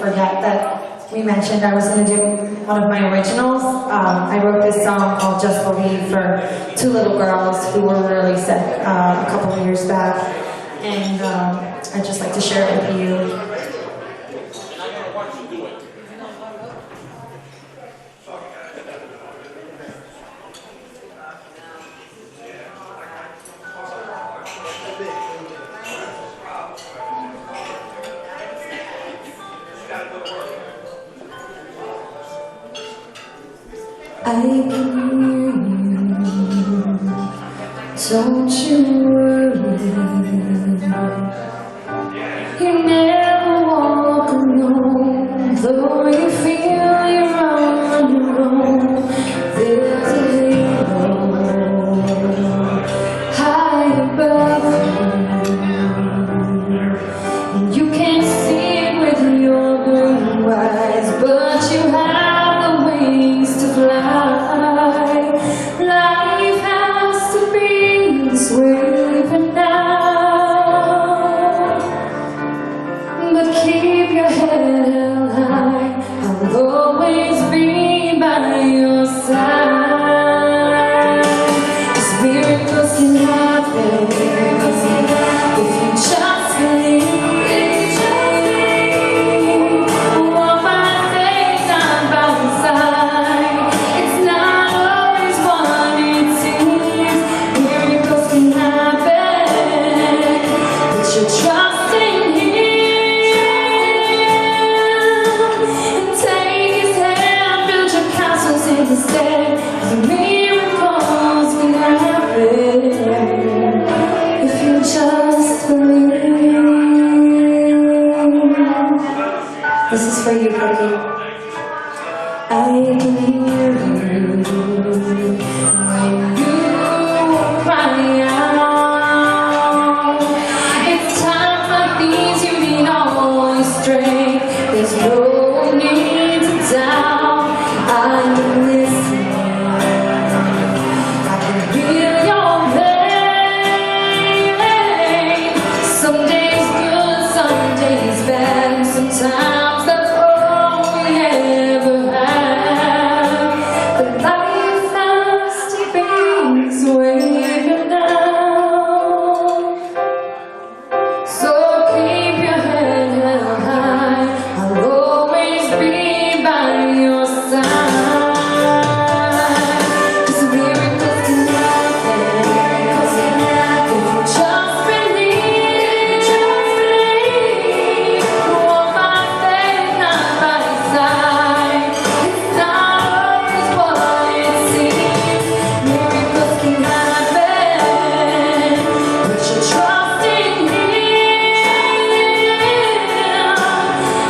forget that we mentioned I was going to do one of my originals. I wrote this song called Just Believe for two little girls who were really sick a couple of years back. And I'd just like to share it with you. I can hear you, don't you worry. You never walk alone, though you feel you're on your own. There's a halo high above you, and you can't see it with your blue eyes, but you have the wings to fly. Life has to be this way for now, but keep your head held high. I'll always be by your side. 'Cause miracles can happen if you just believe. Walk by faith, not by sight. It's not always what it seems. Miracles can happen, but you're trusting Him. And take His hand, build your castles in His stead. 'Cause miracles can happen if you just believe. This is for you, Cookie. I can hear you when you cry out. It's times like these you need all your strength. There's no need to doubt. I'm listening. I can feel your pain. Some days good, some days bad. Sometimes that's all we ever have. But life has to be this way for now. So keep your head held high. I'll always be by your side. 'Cause miracles can happen if you just believe. Walk by faith, not by sight. It's not always what it seems. Miracles can happen, but you're trusting Him.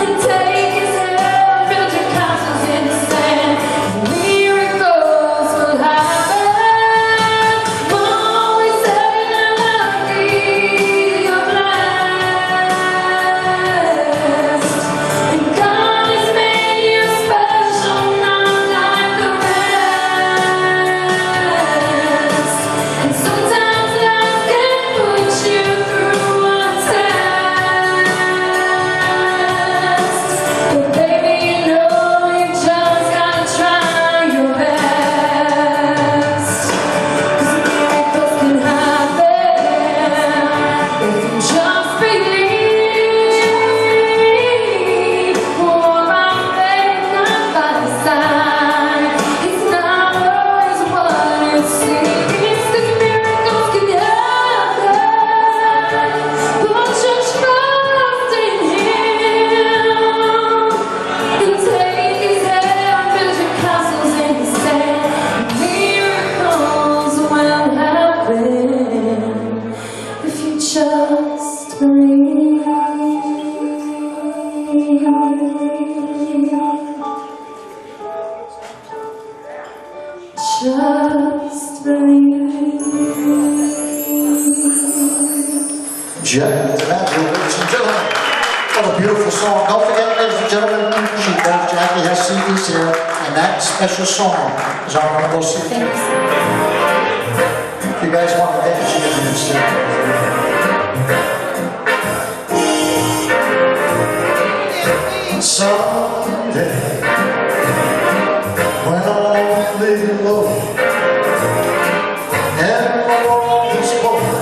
And take His hand, build your castles in the sand. Miracles will happen. Always saying I love you, you're blessed. And God has made you special, not like the rest. And sometimes life can put you through a test. But baby, you know you just gotta try your best. 'Cause miracles can happen if you just believe. Walk by faith, not by sight. It's not always what it seems. 'Cause miracles can happen, but you're trusting Him. And take His hand, build your castles in His sand. Miracles will happen if you just believe. Just believe. Jack, ladies and gentlemen, what a beautiful song. Don't forget, ladies and gentlemen, she knows Jackie has CDs here, and that special song is on one of those CDs. If you guys want to dance, you can sing. Someday, when I'm living low, and my world is over,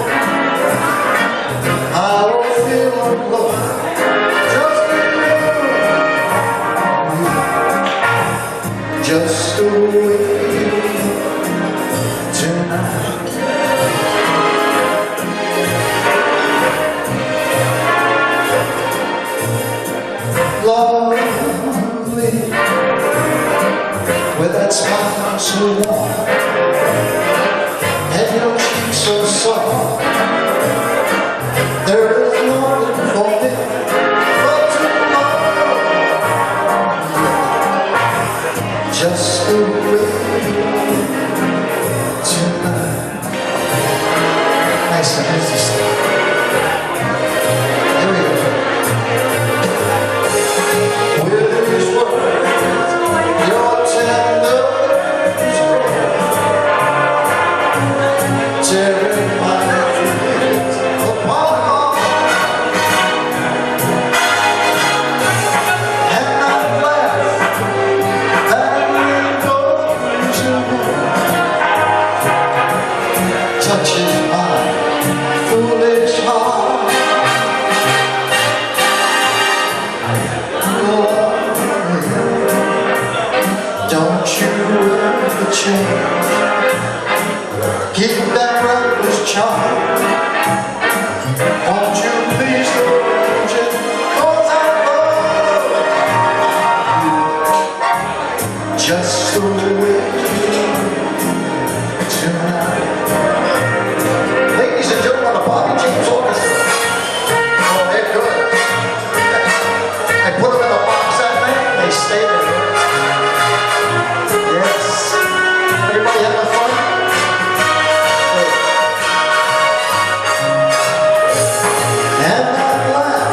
I will feel alone. Just you, just the way tonight. Lovely, with that smile so warm, and your cheeks so soft. There is nothing for me but tomorrow. Just the way tonight. Nice and easy. Here we go. With these words, your tender tearing my feelings apart, and I'm glad that we're going to touching my foolish heart. Don't you ever change. Keep that reckless charm. Won't you please don't you? 'Cause I love you just the way tonight. Ladies and gentlemen, the Bobby James Orchestra. Oh, they're good. I put them in the box that night, they stay there. Yes. Everybody having fun? Good. And I'm glad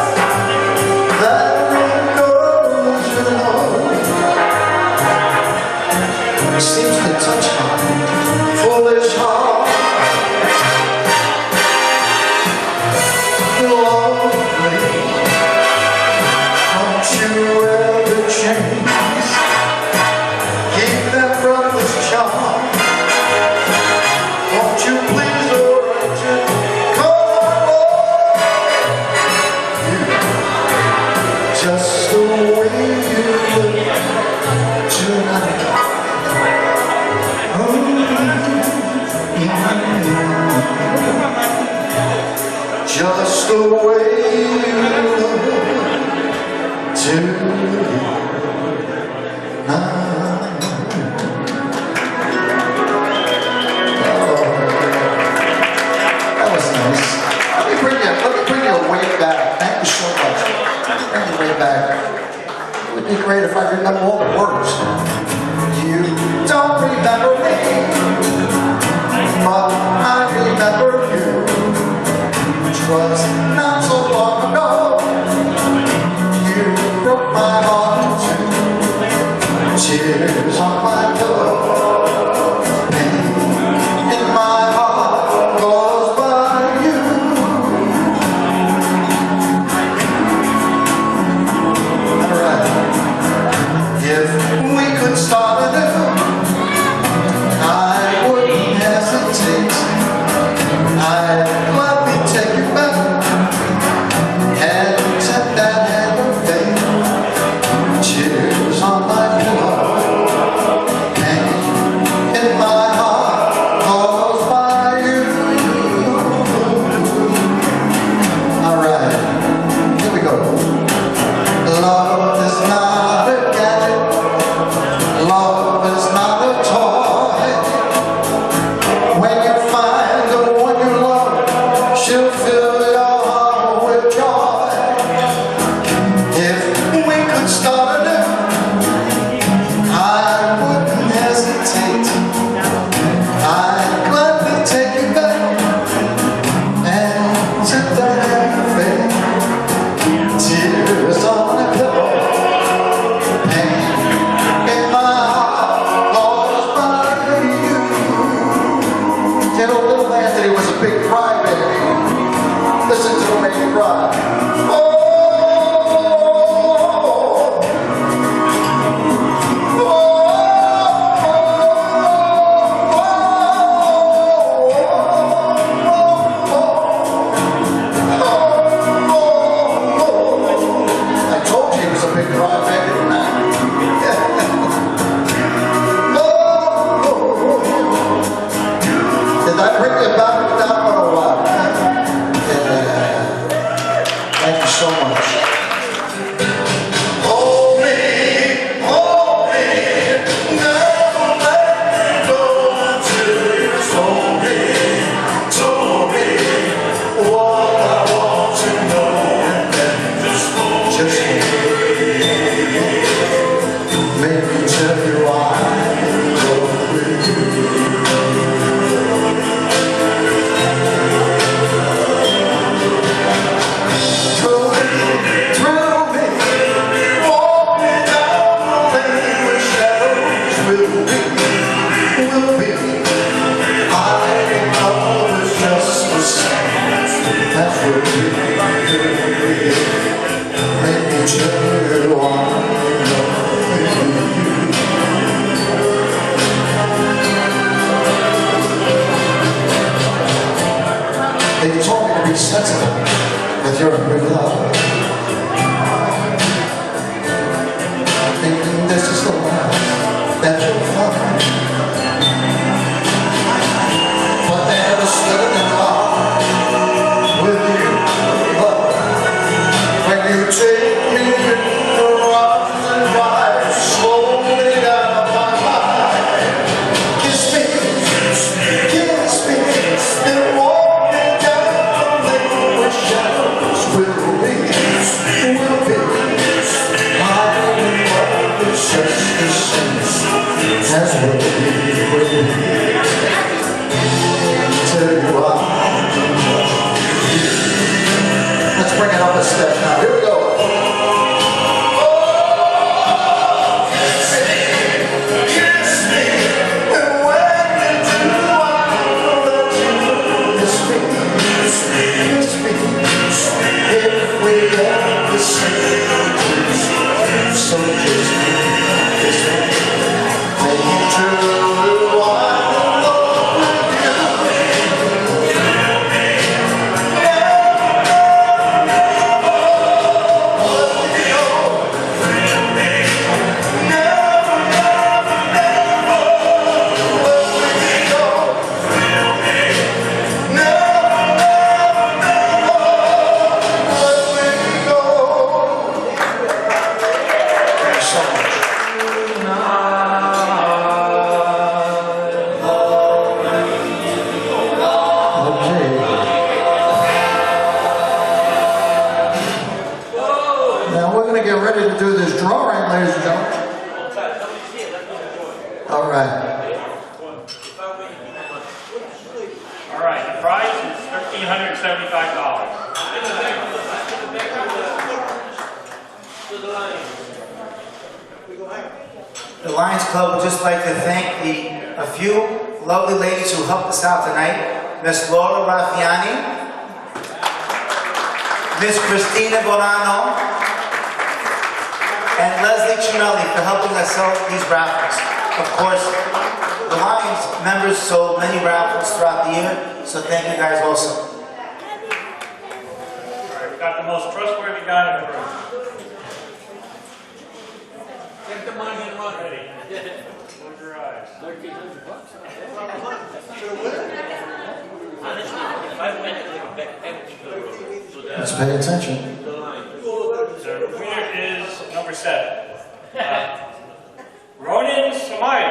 that we're going to know. It seems to touch my foolish heart. Lovely, don't you ever change. Keep that brother's charm. Won't you please arrange it? 'Cause I love you just the way you look tonight. Just the way you look tonight. That was nice. Let me bring you way back. Thank you so much. Bring you way back. It would be great if I remember all the words. You don't remember me, but I remember you. Which was not so long ago. You broke my heart too. Tears on my pillow, pain in my heart caused by you. Alright, if we could start anew, I wouldn't hesitate. I'd gladly take you back. so much. Okay. Now we're going to get ready to do this drawing, ladies and gentlemen. All right. All right, the prize is $1,375. The Lions Club would just like to thank a few lovely ladies who helped us out tonight. Miss Laura Raffiani, Miss Christina Bonanno, and Leslie Chinelli for helping us sell these raffles. Of course, the Lions members sold many raffles throughout the year, so thank you guys also. All right, we got the most trustworthy guy in the room. Take the money and run. Ready? Close your eyes. $1,300. Let's pay attention. The winner is number 7. Ronan Samaya.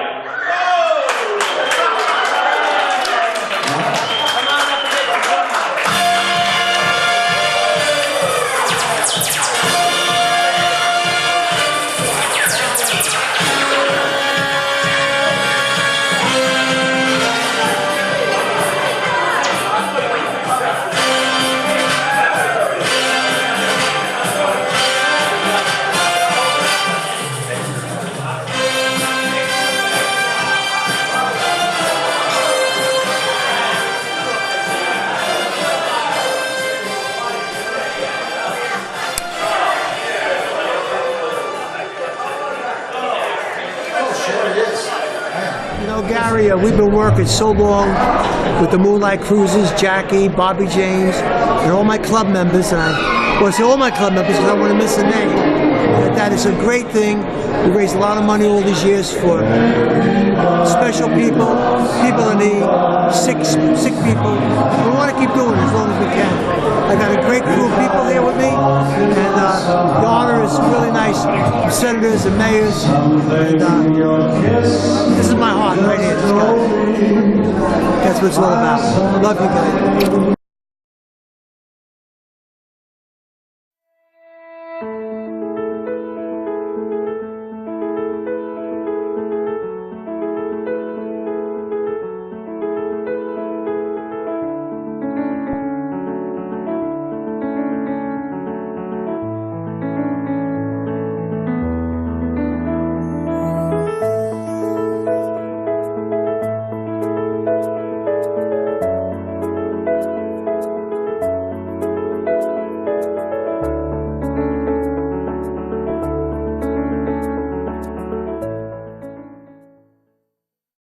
You know, Gary, we've been working so long with the Moonlight Cruises, Jackie, Bobby James, and all my club members, and I say all my club members because I don't want to miss a name. That is a great thing. We raised a lot of money all these years for special people, people in need, sick people. We want to keep doing it as long as we can. I got a great crew of people here with me, and the honor is really nice. Senators and mayors, and this is my heart right here, this guy. That's what it's all about. Love you guys.